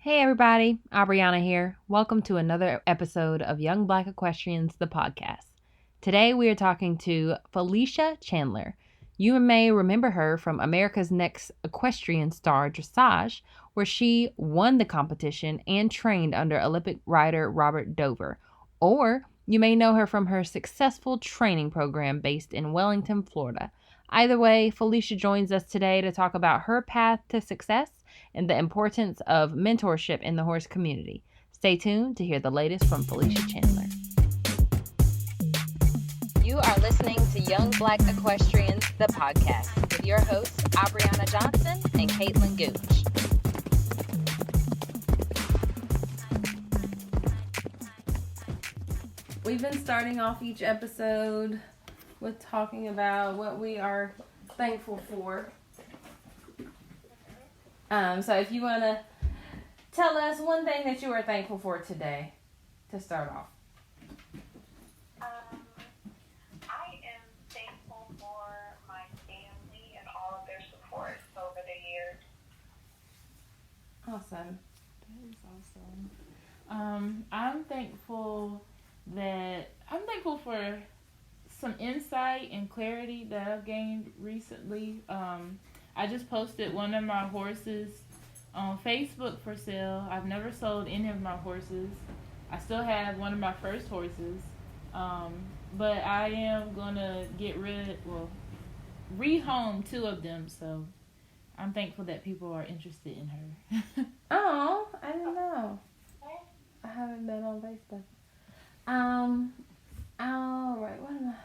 Hey everybody, Aubriana here. Welcome to another episode of Young Black Equestrians, the podcast. Today we are talking to Philesha Chandler. You may remember her from America's Next Equestrian Star Dressage, where she won the competition and trained under Olympic rider Robert Dover. Or you may know her from her successful training program based in Wellington, Florida. Either way, Philesha joins us today to talk about her path to success and the importance of mentorship in the horse community. Stay tuned to hear the latest from Philesha Chandler. You are listening to Young Black Equestrians, the podcast, with your hosts, Aubriana Johnson and Caitlin Gooch. We've been starting off each episode with talking about what we are thankful for. So if you want to tell us one thing that you are thankful for today to start off. I am thankful for my family and all of their support over the years. Awesome. That is awesome. I'm thankful for some insight and clarity that I've gained recently. I just posted one of my horses on Facebook for sale. I've never sold any of my horses. I still have one of my first horses. But I am going to rehome two of them. So I'm thankful that people are interested in her. Oh, I didn't know. I haven't been on Facebook. Alright, what am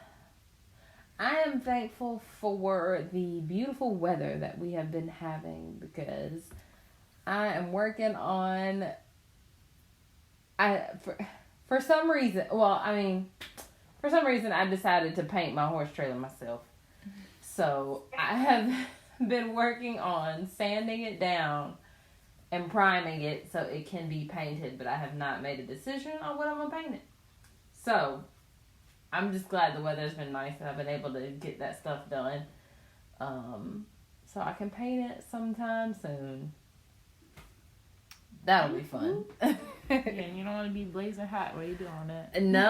I am thankful for the beautiful weather that we have been having because I am working on for some reason I decided to paint my horse trailer myself. So I have been working on sanding it down and priming it so it can be painted, but I have not made a decision on what I'm going to paint it. So I'm just glad the weather's been nice and I've been able to get that stuff done. So I can paint it sometime soon. That'll be fun. Yeah, you don't want to be blazing hot while you're doing that. No.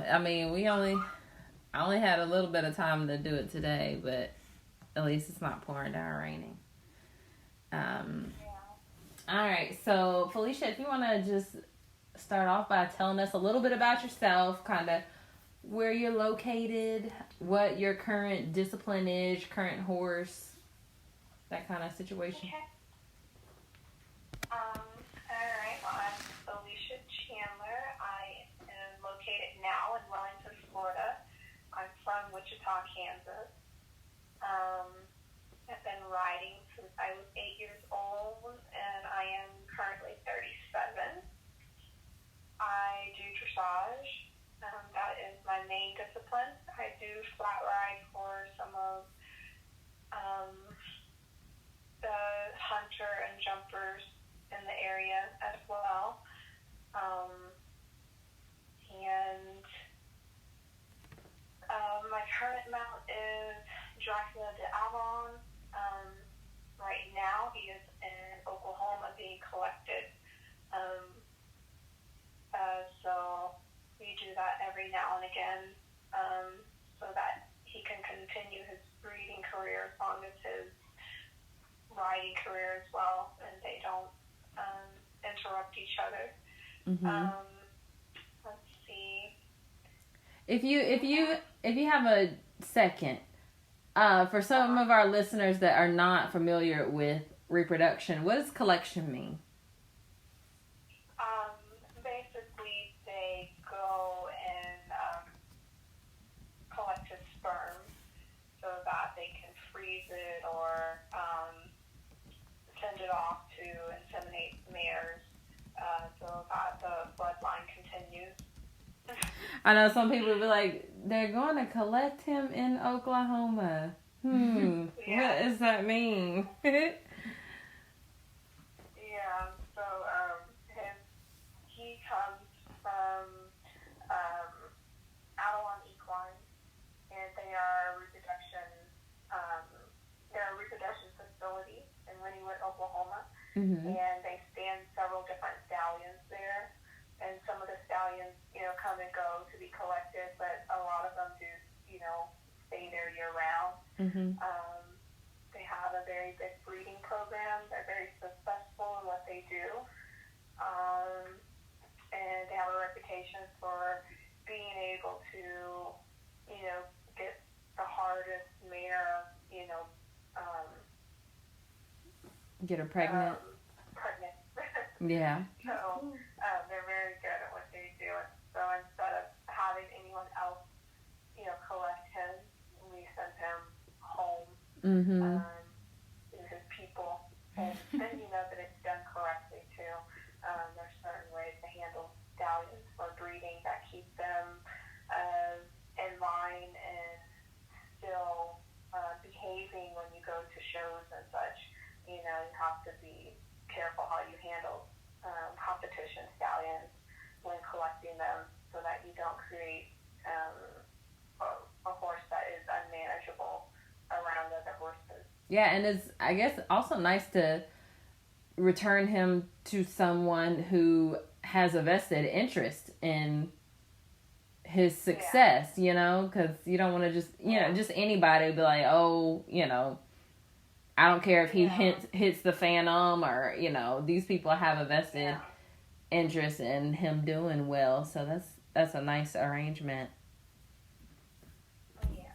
I mean, I only had a little bit of time to do it today, but at least it's not pouring down raining. Alright, so Philesha, if you want to just start off by telling us a little bit about yourself, kind of where you're located, what your current discipline is, current horse, that kind of situation. Okay. Alright, well, I'm Philesha Chandler. I am located now in Wellington, Florida. I'm from Wichita, Kansas. I've been riding since I was 8 years old, and I am currently 37. I do dressage. That is my main discipline. I do flat ride for some of the hunter and jumpers in the area as well. My current mount is Dracula de Avon. Right now he is in Oklahoma being collected. So we do that every now and again so that he can continue his breeding career as long as his riding career as well, and they don't interrupt each other. Mm-hmm. Let's see. If you have a second, for some of our listeners that are not familiar with reproduction, what does collection mean? Basically, they go and collect his sperm so that they can freeze it or send it off to inseminate mares so that the bloodline continues. I know some people will be like, they're going to collect him in Oklahoma. Yeah. What does that mean? Yeah, so he comes from Avalon Equine, and they are a reproduction facility in Wynnewood, Oklahoma, and they stand Mm-hmm. They have a very big breeding program. They're very successful in what they do. And they have a reputation for being able to, get the hardest mare, Get her pregnant. Pregnant. Yeah. So they're very good at what they do. So instead of having anyone else, collect him, we send him home Mm-hmm. to his people. And then you know that it's done correctly too. There's certain ways to handle stallions for breeding that keep them in line and still behaving when you go to shows and such. You have to be careful how you handle competition stallions when collecting them so that you don't create a horse that is unmanageable around other horses. Yeah, and it's, I guess, also nice to return him to someone who has a vested interest in his success, because you don't want to just, just anybody be like, oh, I don't care if he hits the phantom or, these people have a vested interest in him doing well. So that's a nice arrangement. Yeah.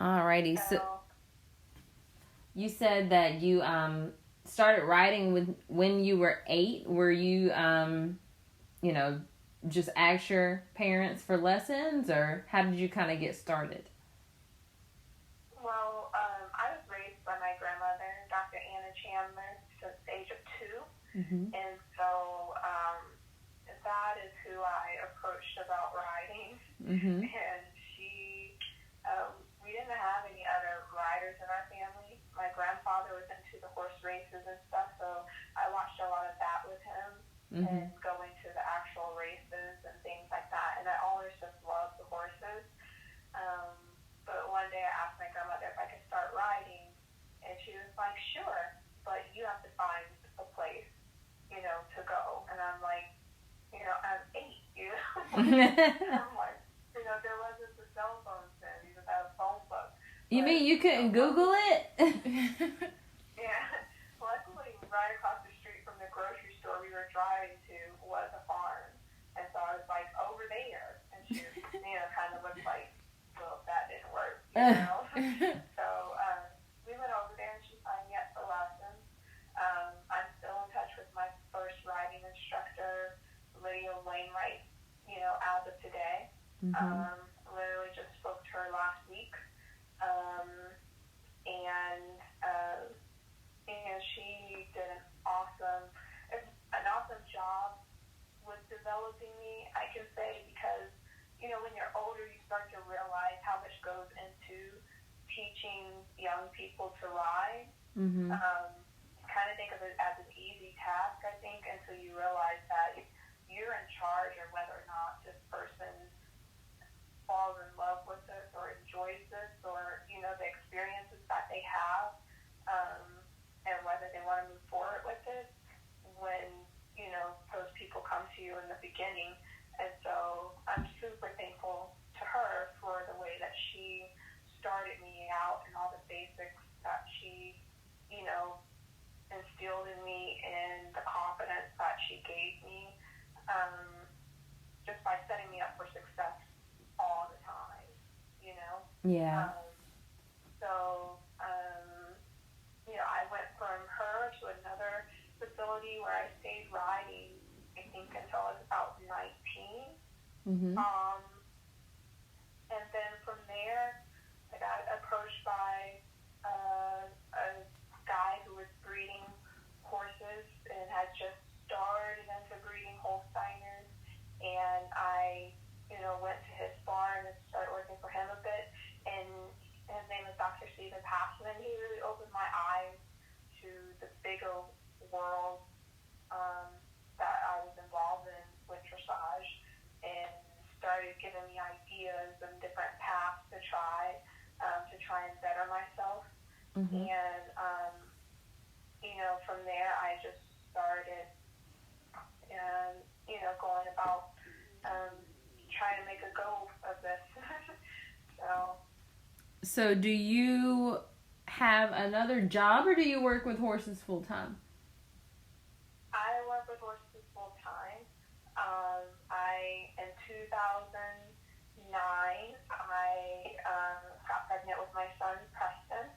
Alrighty. So you said that you started riding when you were 8. Were you, just ask your parents for lessons, or how did you kind of get started? Well, I was raised by my grandmother, Dr. Chandler, since the age of 2. Mm-hmm. And so that is who I approached about riding. Mm-hmm. And we didn't have any other riders in our family. My grandfather was into the horse races and stuff, so I watched a lot of that with him. Mm-hmm. And going to the actual races and things like that. And I always just loved the horses. But one day I asked my grandmother if I could start riding, and she was like, sure, but you have to find a place, to go. And I'm like, I'm 8, I'm like, there wasn't the cell phones then, even that phone book. You mean you couldn't Google it? Yeah. Luckily, right across the street from the grocery store we were driving to was a farm. And so I was like, over there. And she was, kind of looked like, well, that didn't work, So we went over there and she signed me up for lessons. I'm still in touch with my first riding instructor, Lydia Wainwright, as of today. Mm-hmm. Literally just spoke to her last week. And she did an awesome job with developing me, I can say, because, when you're older, you start to realize how much goes into teaching young people to ride. Mm-hmm. Kind of think of it as an easy task, I think, until you realize that you're in charge of whether or not this person falls in love with this or enjoys this or, the experiences that they have, and whether they want to move forward with it when, those people come to you in the beginning. And so I'm super thankful to her for the way that she started me out and all the basics that she, instilled in me and the confidence that she gave me, just by setting me up for success all the time, Yeah. I went from her to another facility where I stayed riding, I think, until I was about 19. Mm-hmm. And then from there, I got approached by a guy who was breeding horses and had just started into breeding Holsteiners. And I, went to his barn and started working for him a bit. And his name is Dr. Stephen Passman. He really opened my eyes to the bigger world that I was involved in with dressage, and started giving me ideas and different paths to try and better myself. Mm-hmm. And from there I just started going about trying to make a go of this. So do you have another job, or do you work with horses full time? I work with horses full time. In 2009, I got pregnant with my son, Preston,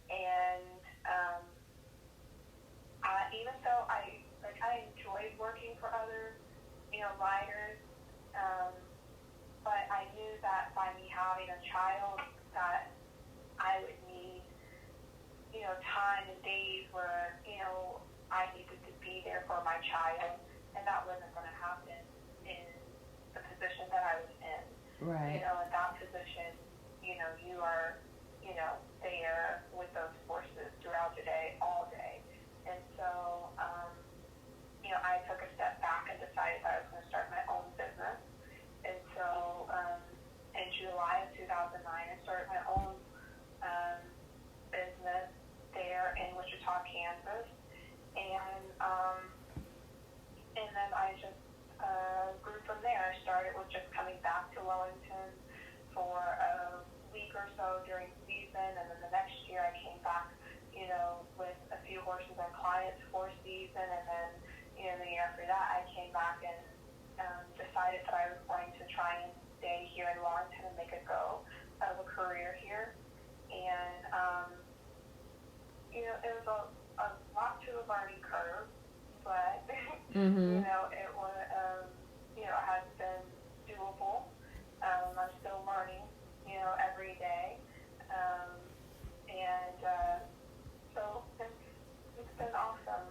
and even though I enjoyed working for other, riders, but I knew that by me having a child, that I would need, time and days where, I needed to be there for my child, and that wasn't going to happen in the position that I was in. Right. In that position, you are, there with those horses throughout the day, all day. And so, I took a step back and decided that I was going to start my own business. And so, in July of 2009, I started my own business there in Wichita, Kansas. And then I just grew from there. I started with just coming back to Wellington for a week or so during season, and then the next year I came back, with a few horses and clients for season, and then, the year after that I came back and decided that I was going to try and stay here in Wellington and make a go of a career here. And, it was a lot to a learning curve, but, Mm-hmm. it was, it has been doable. I'm still learning, every day. So it's been awesome.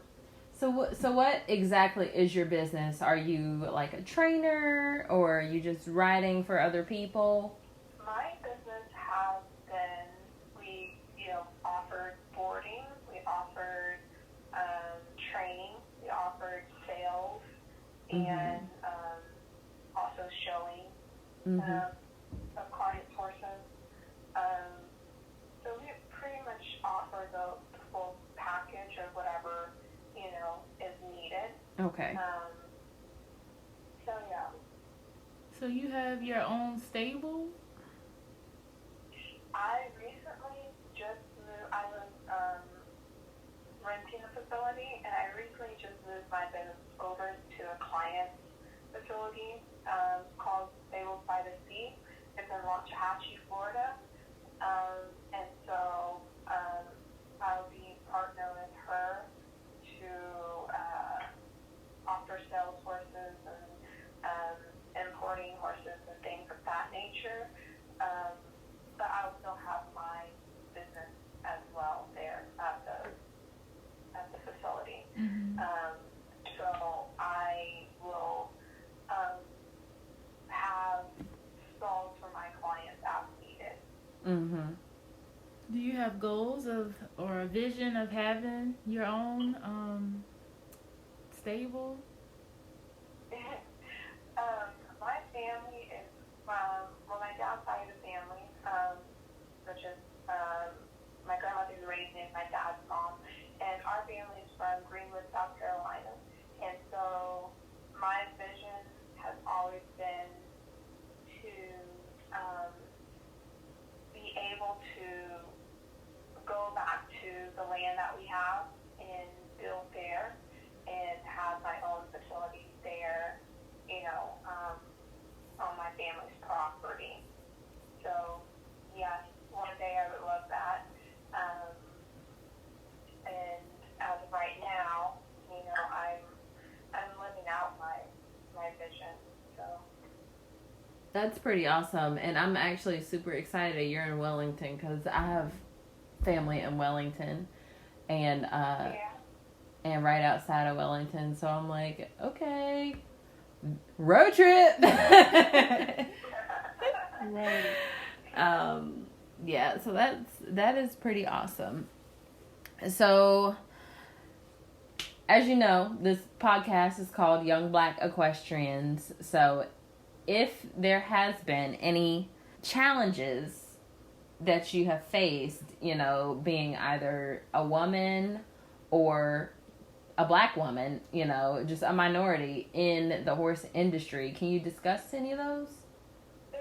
So what exactly is your business? Are you like a trainer, or are you just riding for other people? My business has been, we, offered boarding, we offered training, we offered sales, and also showing of clients' horses. So we pretty much offer the full package of whatever, is needed. Okay. So yeah. So you have your own stable? I recently just moved. I was renting a facility, and I recently just moved my business over to a client's facility called Stables by the Sea. It's in Waxahachie, Florida. And so I'll be partnering with her to offer sales horses and importing horses and things of that nature. But I'll still have my business as well there at the facility. So I will have stalls for my clients as needed. Mm-hmm. Do you have goals or a vision of having your own stable? My family is my dad's side of the family, which is my grandmother who raised me, my dad's mom, and our family is from Greenwood, South Carolina. And so my vision has always been to be able to go back to the land that we have and build there and have my own facilities there, on my family's property. So, yes, one day I would love that. And as of right now, I'm living out my vision. So That's pretty awesome, and I'm actually super excited you're in Wellington, because I have family in Wellington, and and right outside of Wellington, so I'm like, okay, road trip. Right. Yeah, so that is pretty awesome. So, as you know, this podcast is called Young Black Equestrians. So, if there has been any challenges that you have faced, being either a woman or a black woman, just a minority in the horse industry, can you discuss any of those? I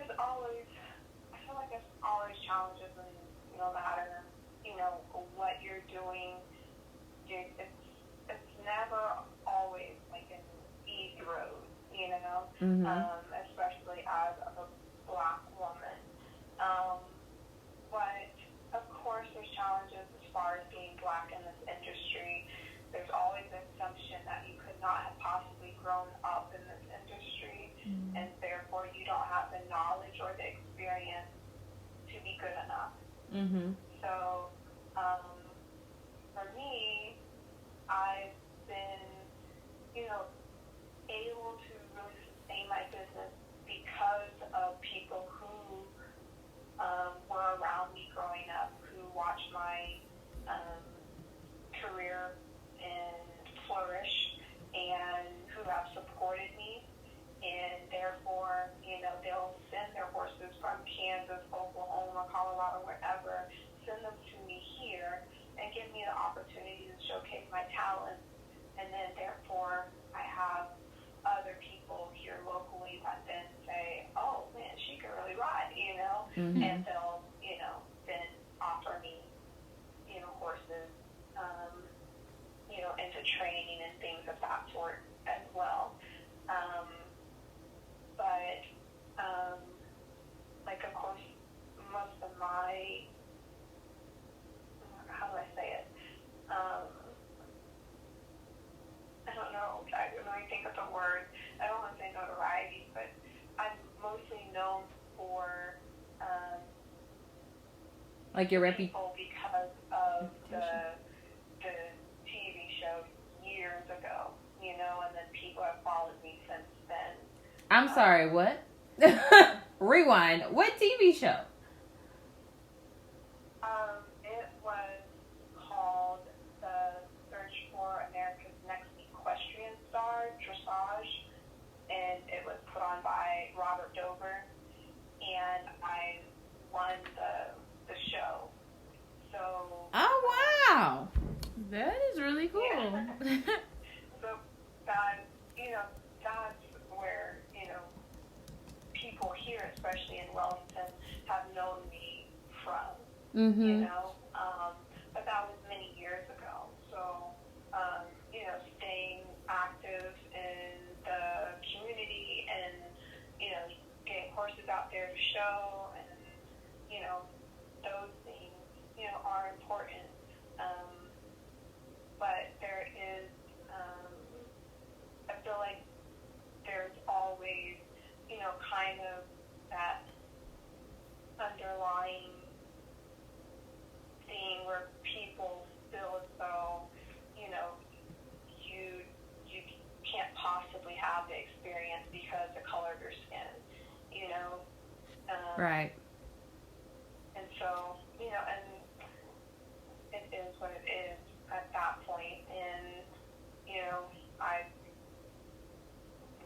feel like there's always challenges in no matter, what you're doing, it's never always like an easy road, especially as a Black woman. But of course, there's challenges as far as being Black in this industry. There's always the assumption that you could not have possibly grown up in this industry, and therefore you don't have the knowledge or the experience to be good enough. So, for me, I've been, able to really sustain my business because of people who were around me growing up, who watched my career and flourish, and who have supported me, and therefore, they'll send their horses from Kansas, Oklahoma, Colorado, wherever, send them to me here, and give me the opportunity to showcase my talents, and then therefore, I have other people here locally that then say, oh man, she can really ride, and they'll, then offer me, horses, into training and things of that sort as well. But, of course, most of my, how do I say it? I don't know. I don't really think of the word. I don't want to say notoriety, but I'm mostly known for like your reputation because of the TV show years ago, and then people have followed me since then. I'm sorry, what? Rewind. What TV show? It was called The Search for America's Next Equestrian Star, Dressage, and it was put on by Robert Dover, and I won the show. So. Oh wow, that is really cool. Yeah. So that that's where people here, especially in Wellington, have known me from. But that was many years ago. So, staying active in the community and, getting horses out there to show and, those things, are important. But there is, I feel like there's always, kind of that underlying thing where people feel as though, you can't possibly have the experience because the color of your skin, right. And so, and it is what it is at that point. And, I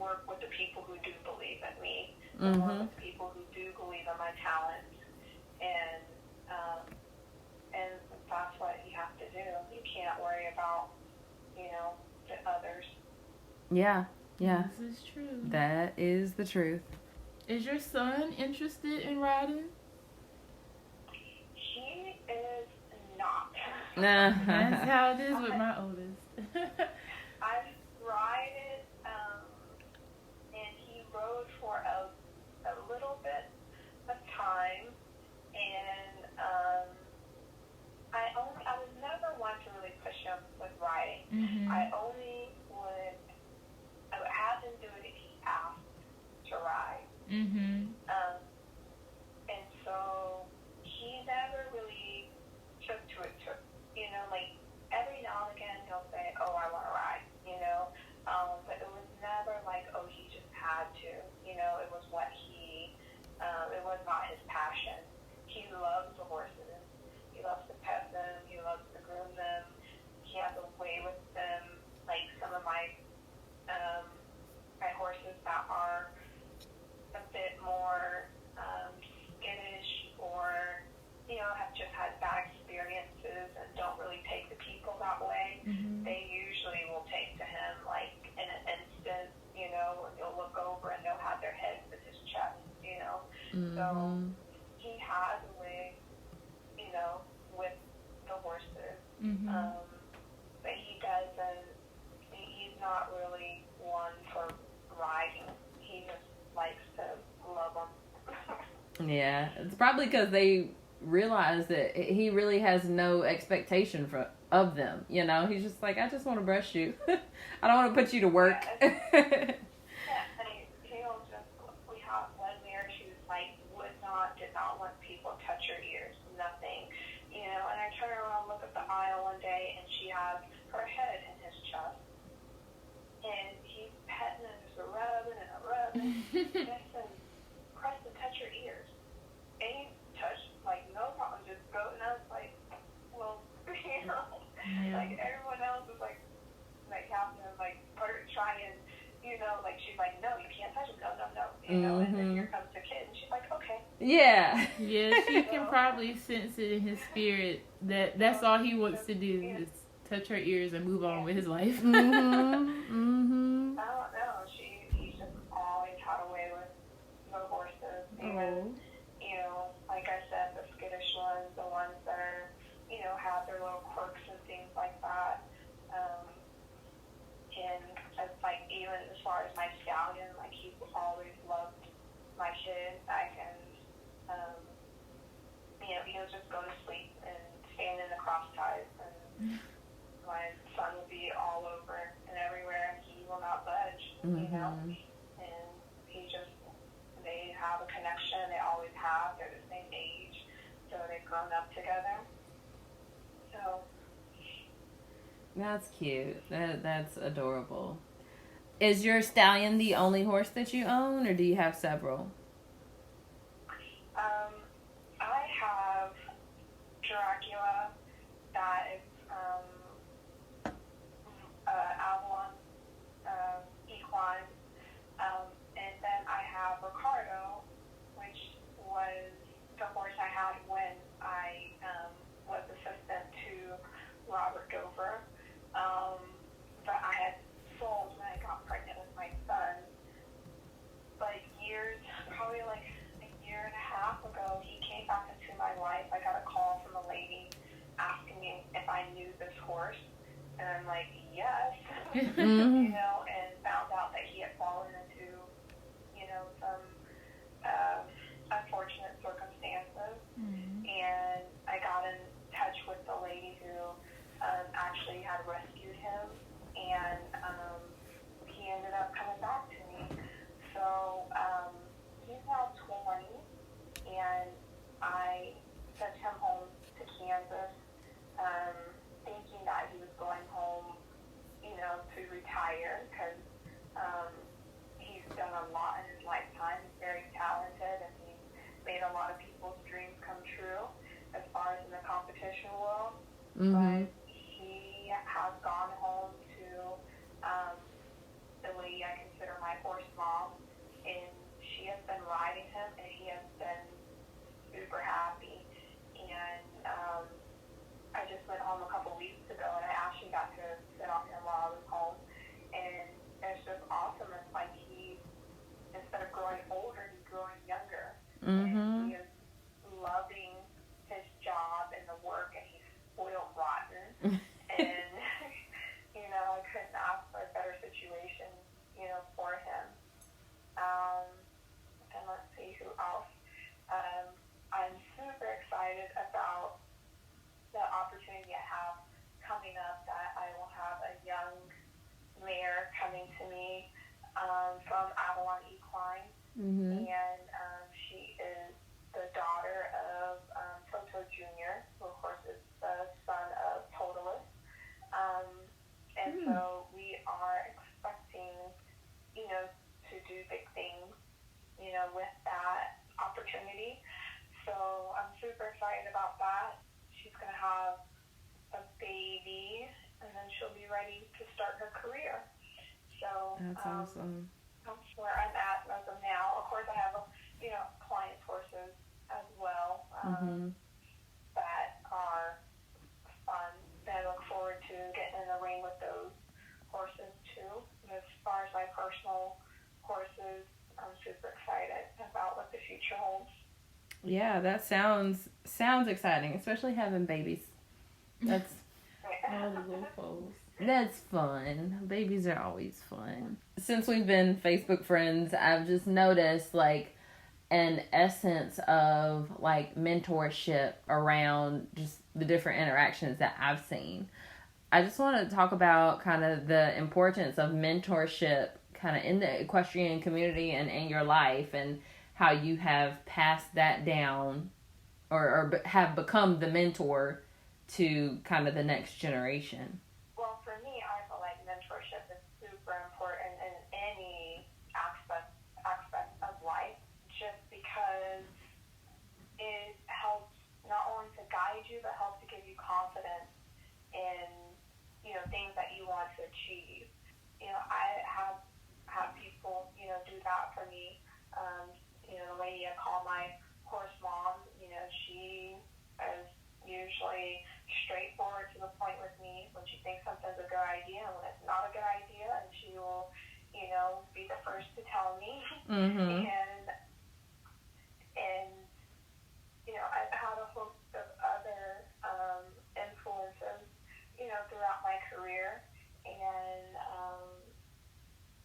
work with the people who do believe in me, and work with people who do believe in my talents, and that's what you have to do. You can't worry about, the others. Yeah. This is true. That is the truth. Is your son interested in riding? He is not. That's how it is with my oldest. I've ridden, and he rode for a little bit of time, and I was never one to really push him with riding. I would have him do it if he asked to ride. And so he never really took to it. Every now and again he'll say, oh, I want to ride, but it was never like, oh, he just had to, it was what it was not his passion. He loves the horses. He loves to pet them. He loves to groom them. He has a way with them. Like some of my horses that are a bit more skittish or, have just had bad experiences and don't really take the people that way, they usually will take to him like in an instant, and they'll look over and they'll have their heads in his chest, So he has a way, But he doesn't, he's not really one for riding. He just likes to love them. Yeah, it's probably because they realize that he really has no expectation of them. You know, he's just like, I just want to brush you. I don't want to put you to work. Yeah, and he'll just, we have one mare who's like, did not want people to touch her ears, nothing. You know, and I turn around, look at the aisle one day, and she has her head in his chest. And he's petting and just rubbing and rubbing. And I said, Preston, touch your ears. And he touched, like, no problem, just go. And I was like, well, you know, like, everyone else is like having to, like, try and, you know, like, she's like, no, you can't touch him, no. You know, and then here comes the kid, and she's like, okay. Yeah. Yeah, she can probably sense it in his spirit that's all he wants to do is touch her ears and move on with his life. I don't know. He just always had a way with the horses. And, you know, like I said, the skittish ones, the ones that are, you know, have their little quirks and things like that. And it's like, even as far as my stallion, like, he always loved my kid. I can, you know, he'll just go to sleep and stand in the cross ties, and my son will be all over and everywhere, and he will not budge, you know. And they have a connection. They always have. They're the same age, so they've grown up together. So that's cute. That's adorable. Is your stallion the only horse that you own, or do you have several? I have Dracula, that is Avalon equine, and then I have Ricardo, which was the horse I had when I was assistant to Robert Dover. But I had sold when I got pregnant with my son. But probably like a year and a half ago, he came back into my life. I got a call from a lady asking me if I knew this horse. And I'm like, yes. You know, and found out that he had fallen into, you know, some unfortunate circumstances. And I got in touch with the lady who actually had rescued him, and he ended up coming back to me. So he's now 20, and I sent him home to Kansas, thinking that he was going home, you know, to retire, because he's done a lot in his lifetime. He's very talented, and he's made a lot of people's dreams come true as far as in the competition world. But he has gone home to the lady I consider my horse mom, and she has been riding him, and he has been super happy. And I just went home a couple weeks ago, and I actually got to sit on him while I was home, and it's just awesome. It's like instead of growing older, he's growing younger, and he is loving his job and the work, and he's spoiled rotten. And you know, I couldn't ask for a better situation, you know, for him. And let's see who else. I'm super excited about the opportunity I have coming up, that I will have a young mare coming to me from Avalon Equine, and she is the daughter of Toto Jr., who of course is the son of Totalist. And so we are expecting, you know, to do big things, you know, with that opportunity. So I'm super excited about that. She's going to have a baby, and then she'll be ready to start her career. So that's awesome. That's where I'm at as of now. Of course, I have, you know, client horses as well that are fun. I look forward to getting in the ring with those horses too. And as far as my personal horses, I'm super excited about what the future holds. Yeah, that sounds exciting, especially having babies. All the little foals. That's fun. Babies are always fun. Since we've been Facebook friends, I've just noticed like an essence of like mentorship around just the different interactions that I've seen. I just want to talk about kind of the importance of mentorship kind of in the equestrian community and in your life, and how you have passed that down or have become the mentor to kind of the next generation. Well, for me, I feel like mentorship is super important in any aspect of life, just because it helps not only to guide you, but helps to give you confidence in, you know, things that you want to achieve. You know, I have people, you know, do that for me. You know, the lady I call my horse mom, you know, she is usually straightforward to the point with me when she thinks something's a good idea and when it's not a good idea, and she will, you know, be the first to tell me. Mm-hmm. And you know, I've had a host of other influences, you know, throughout my career, and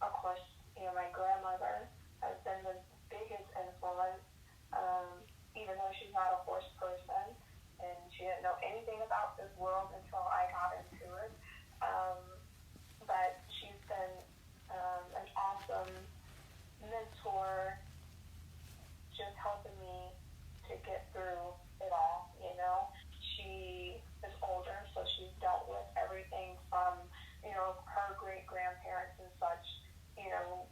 of course, you know, my grandmother has been the biggest influence, even though she's not a horse person and she didn't know anything about this world until I got into it. But she's been an awesome mentor, just helping me to get through it all, you know. She is older, so she's dealt with everything from, you know, her great-grandparents and such, you know,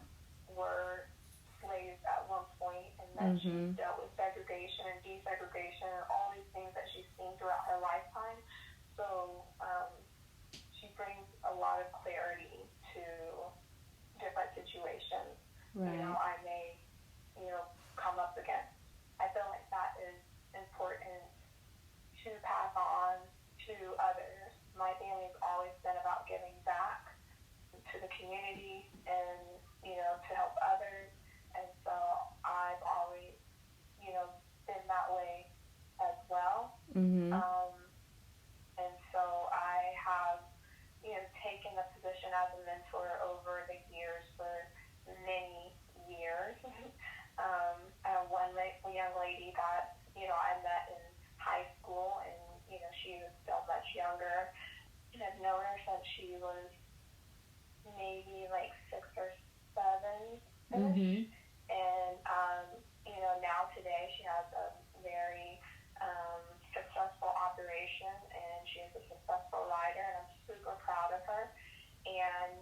were slaves at one point, and then she dealt with segregation and desegregation and all these things that she's seen throughout her lifetime. So she brings a lot of clarity to different situations. Right. You know, I may, you know, come up against. I feel like that is important to pass on to others. My family's always been about giving back to the community and, you know, to help others. And so I've always, you know, been that way as well. Mm-hmm. And so I have, you know, taken the position as a mentor over the years for many years. I have one young lady that, you know, I met in high school, and, you know, she was still much younger. And I've known her since she was maybe like 6 or 7-ish. Mm-hmm. And, you know, now today she has a very successful operation, and she is a successful rider, and I'm super proud of her. And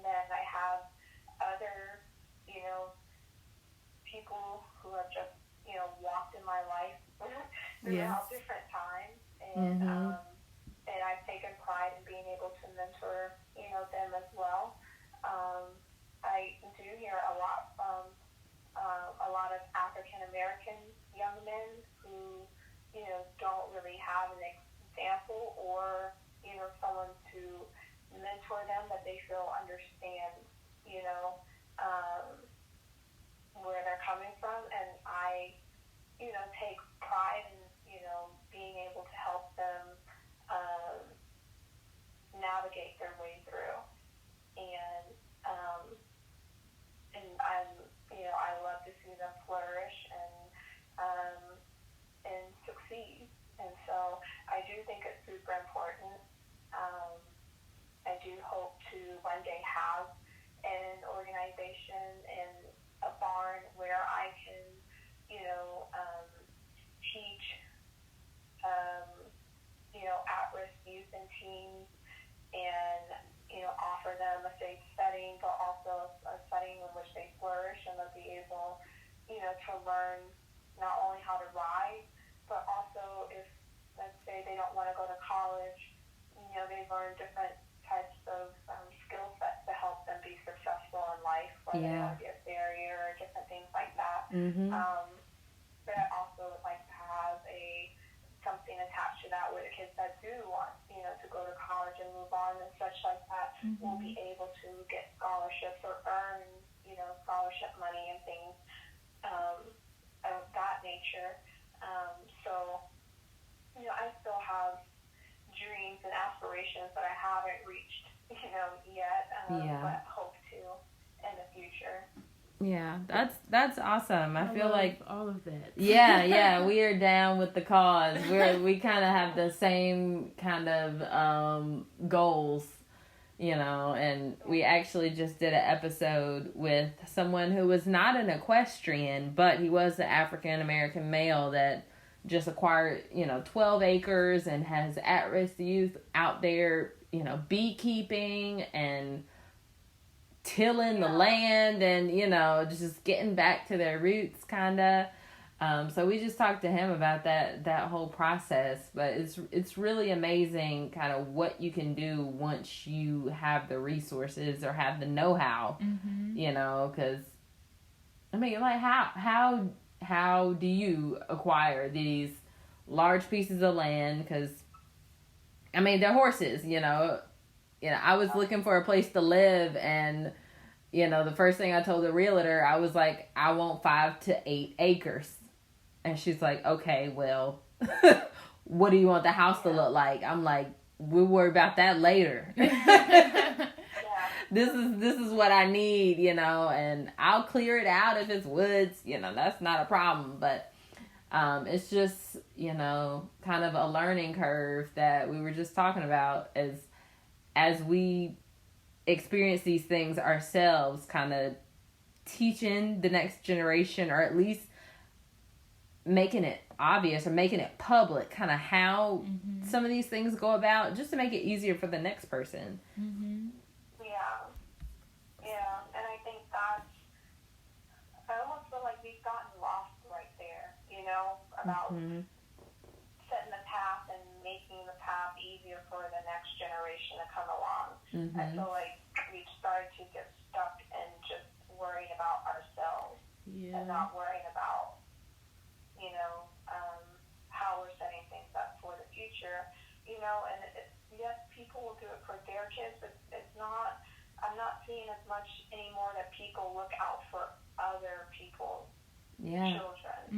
then I have other, you know, people who have just, you know, walked in my life throughout different times. And, and I've taken pride in being able to mentor, you know, them as well. I do hear a lot from a lot of African American young men who, you know, don't really have an example or, you know, someone to mentor them that they feel understands, you know, where they're coming from. And I, you know, take pride in, you know, being able to help them navigate their way through. And I'm, you know, I love to see them flourish and succeed. And so I do think it's super important. I do hope to one day have an organization and a barn where I can, you know, teach, you know, at-risk youth and teens, and, you know, offer them a safe setting, but also a setting in which they flourish and they'll be able, you know, to learn not only how to ride, but also if, let's say, they don't want to go to college, you know, they learn different types of skill sets to help them be successful in life, whether they want to be a farrier or different things like that. But I also would like to have something attached to that where the kids that do want, you know, to go to college and move on and such like that will be able to get scholarships or earn, you know, scholarship money and things of that nature. So, you know, I still have dreams and aspirations generations that I haven't reached, yet, but hope to in the future. Yeah, that's awesome. I feel like all of that. Yeah, we are down with the cause. We kind of have the same kind of goals, and we actually just did an episode with someone who was not an equestrian, but he was an African American male that just acquired, 12 acres and has at-risk youth out there, beekeeping and tilling the land and, just getting back to their roots kind of. So we just talked to him about that whole process, but it's really amazing kind of what you can do once you have the resources or have the know-how, because I mean, like how do you acquire these large pieces of land? Because I mean, they're horses, I was looking for a place to live, and the first thing I told the realtor, I was like, I want 5 to 8 acres. And she's like, okay, well, what do you want the house to look like? I'm like, we'll worry about that later. This is what I need, and I'll clear it out if it's woods, that's not a problem. But it's just, kind of a learning curve that we were just talking about as we experience these things ourselves, kind of teaching the next generation, or at least making it obvious or making it public, kind of how some of these things go about, just to make it easier for the next person. Yeah, and I think I almost feel like we've gotten lost right there, about setting the path and making the path easier for the next generation to come along. I feel like we've started to get stuck in just worrying about ourselves and not worrying about how we're setting things up for the future, and yes, people will do it for their kids, but I'm not seeing as much anymore that people look out for other people's children,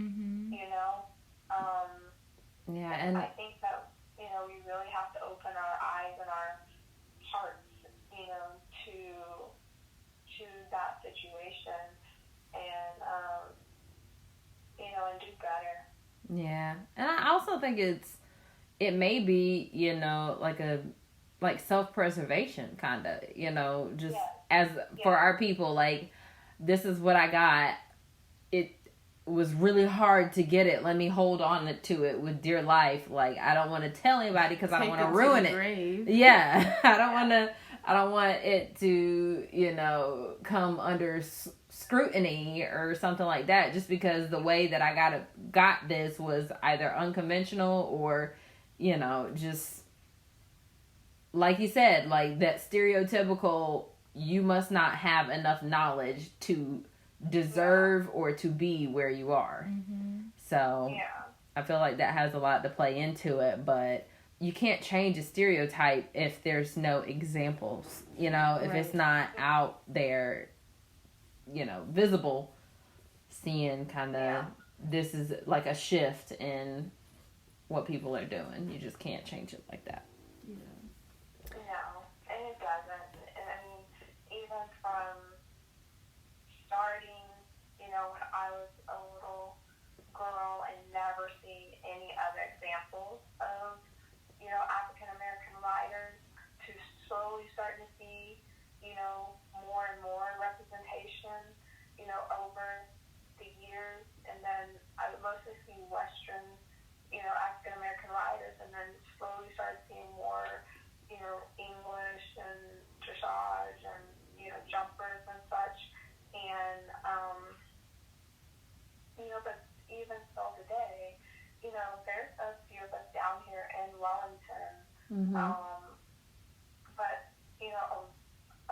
and I think that, we really have to open our eyes and our hearts, to that situation and, and do better. Yeah, and I also think it may be, like self-preservation kind of, just for our people, like, this is what I got. It was really hard to get it. Let me hold on to it with dear life. Like, I don't want to tell anybody because I don't want to ruin it. Grave. Yeah, I don't want it to, come under scrutiny or something like that, just because the way that I got this was either unconventional or, just like you said, like that stereotypical, you must not have enough knowledge to deserve or to be where you are. So I feel like that has a lot to play into it, but you can't change a stereotype if there's no examples, if it's not out there, visible, seeing kind of this is like a shift in what people are doing. You just can't change it like that. No, and it doesn't. And I mean, even from starting, when I was a little girl and never seeing any other examples of, African American riders, to slowly starting to see, more and more representation, over the years. And then I would mostly see Western, African American riders, and then slowly started seeing more, English and dressage and, jumpers and such. And, but even still today, there's a few of us down here in Wellington. But,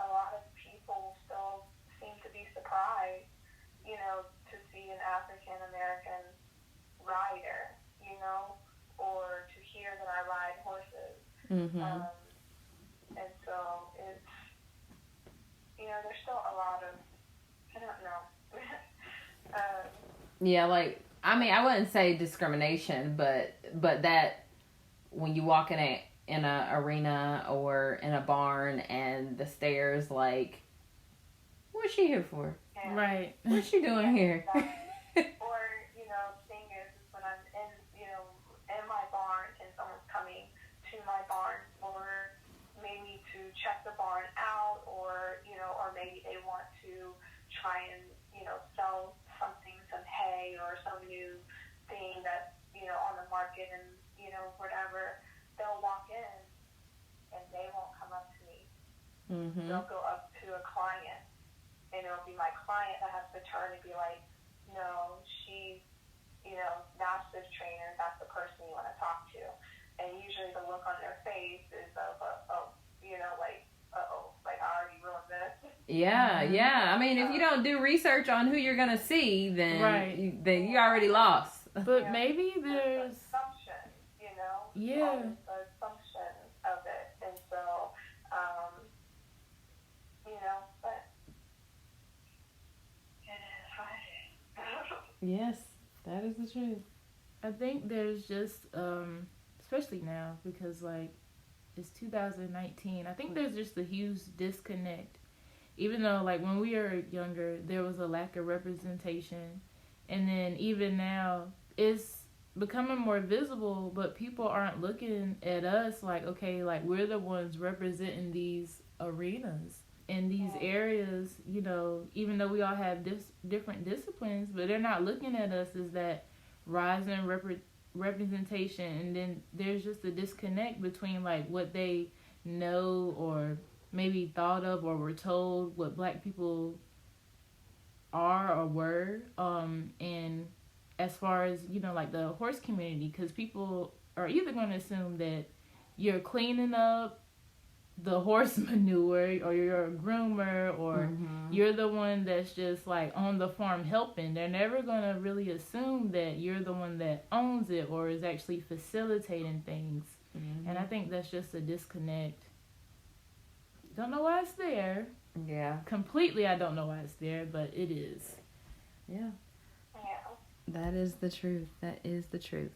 a lot of people still seem to be surprised, to see an African American rider, or to hear that I ride horses. And so it's, there's still a lot of, I don't know. Yeah, like, I mean, I wouldn't say discrimination, but that when you walk in in a arena or in a barn and the stare's like, what's she here for? And, Right. What's she doing here? or, the thing is when I'm in my barn and someone's coming to my barn or maybe to check the barn out or maybe they want to try and, sell something, some hay or some new thing that's, on the market and, whatever, they'll walk in and they won't come up to me. Mm-hmm. They'll go up to a client and it'll be my client that has to turn and be like, no, she's, that's this trainer, that's the person you want to talk to. And usually the look on their face is of, like, uh-oh, like I already ruined this. Yeah, yeah. I mean, if you don't do research on who you're going to see, then you already lost. But maybe there's assumption, Yeah. The assumption of it. And so, but it is what it is. Yes, that is the truth. I think there's just, especially now, because, like, it's 2019, I think there's just a huge disconnect. Even though, like, when we were younger, there was a lack of representation. And then even now, it's becoming more visible, but people aren't looking at us like, okay, like, we're the ones representing these arenas in these areas, even though we all have different disciplines, but they're not looking at us as that rising representation. And then there's just a disconnect between, like, what they know or maybe thought of or were told what Black people are or were, and as far as, like the horse community, because people are either going to assume that you're cleaning up the horse manure or you're a groomer or you're the one that's just like on the farm helping. They're never going to really assume that you're the one that owns it or is actually facilitating things. And I think that's just a disconnect. Don't know why it's there. Yeah. Completely, I don't know why it's there, but it is. Yeah. Yeah. That is the truth. That is the truth.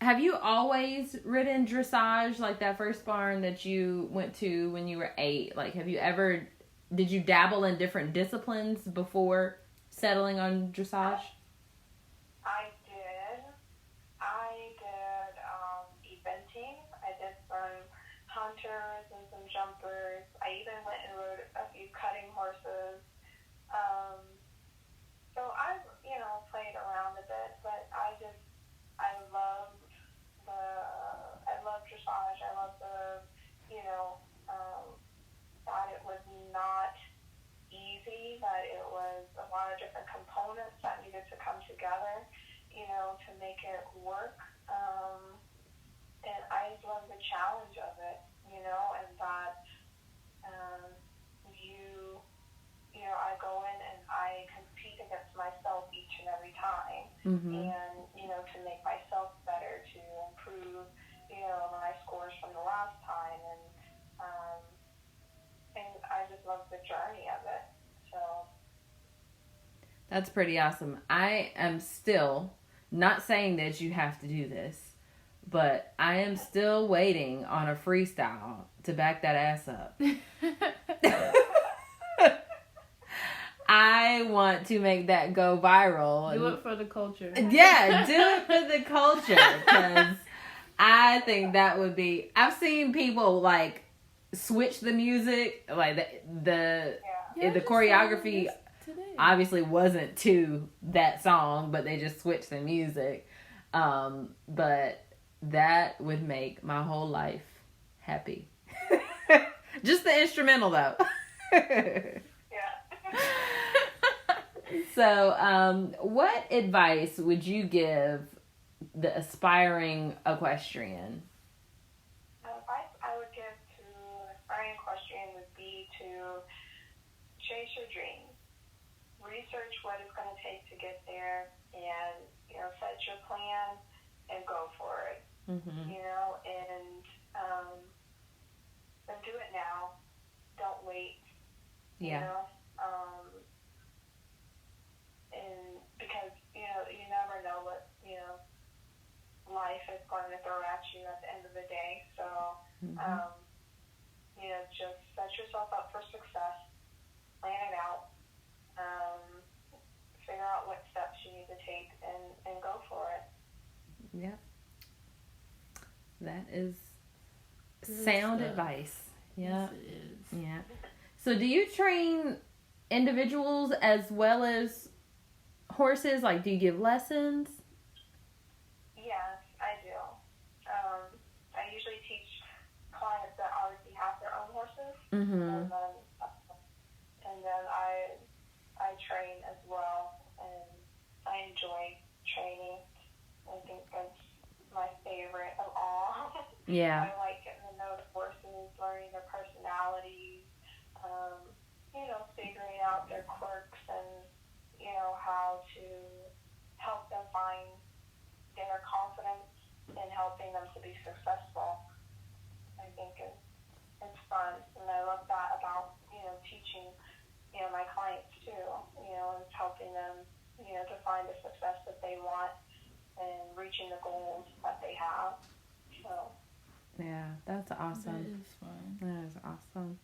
Have you always ridden dressage, like that first barn that you went to when you were 8? Like, did you dabble in different disciplines before settling on dressage? I did eventing. I did some hunters and some jumpers. I even went and rode a few cutting horses. So I've, played around a bit, but I love dressage. I love that it was not easy, that it was a lot of different components that needed to come together, to make it work. And I just love the challenge of it, and that I go in and I compete against myself each and every time, and, to make myself better, to improve, my scores from the last time, and I just love the journey of it, so. That's pretty awesome. I am still not saying that you have to do this, but I am still waiting on a freestyle to back that ass up. I want to make that go viral. Do it for the culture. Yeah, do it for the culture, because I think that would be... I've seen people, like, switch the music, like, the choreography obviously wasn't to that song, but they just switched the music. But that would make my whole life happy. Just the instrumental, though. So, what advice would you give the aspiring equestrian? The advice I would give to an aspiring equestrian would be to chase your dreams. Research what it's going to take to get there, and, set your plan and go for it. And do it now. Don't wait. Yeah. And because, you never know what, life life is going to throw at you at the end of the day. So, just set yourself up for success, plan it out, figure out what steps you need to take, and go for it. Yep. That is sound advice. Yeah. Yes, it is. Yeah. So do you train individuals as well as horses? Like, do you give lessons? Yes, I do. I usually teach clients that already have their own horses, Mm-hmm. and then I train as well, and I enjoy training. I think that's my favorite of all. Yeah. I like getting to know the horses, learning their personalities, figuring out their quirks and, how to help them find their confidence and helping them to be successful. I think it's fun, and I love that about, teaching, my clients too, and helping them, to find the success that they want and reaching the goals that they have. So. Yeah, that's awesome. That is fun. That is awesome.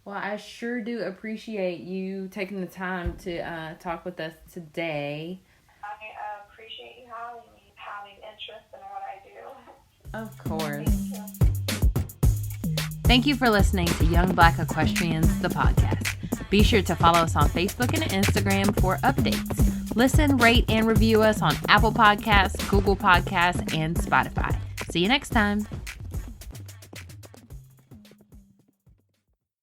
Well, I sure do appreciate you taking the time to talk with us today. I appreciate you having interest in what I do. Of course. Thank you. Thank you for listening to Young Black Equestrians, the podcast. Be sure to follow us on Facebook and Instagram for updates. Listen, rate, and review us on Apple Podcasts, Google Podcasts, and Spotify. See you next time.